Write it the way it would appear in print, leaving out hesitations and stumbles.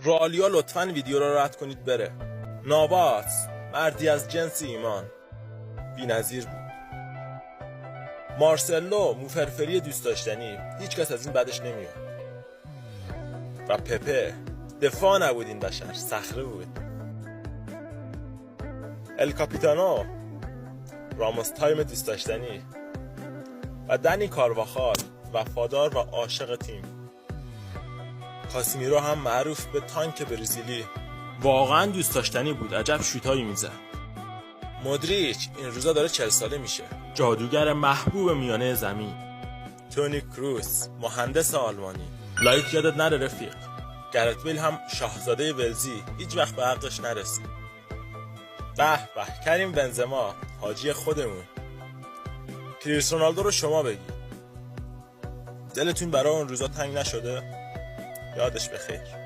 رالیا لطفاً ویدیو رو رد کنید بره. ناواس مردی از جنس ایمان بی‌نظیر بود. مارسلو موفرفری دوست داشتنی، هیچ کس از این بدش نمیاد. و پپه دفاع نبود، این بشر صخره بود. ال کاپیتانو راموس تایم دوست داشتنی و دنی کارواخال وفادار و عاشق تیم. کاسمیرو هم معروف به تانک برزیلی، واقعا دوست داشتنی بود، عجب شوتایی میزد. مودریچ این روزا داره 40 ساله میشه، جادوگر محبوب میانه زمین. تونی کروس مهندس آلمانی، لایت یادت نره رفیق. گرت بیل هم شاهزاده ولزی، هیچ وقت به حقش نرسید. به به کریم بنزما حاجی خودمون. کریس رونالدو رو شما بگید. دلتون برای اون روزا تنگ نشده؟ یادش بخیر.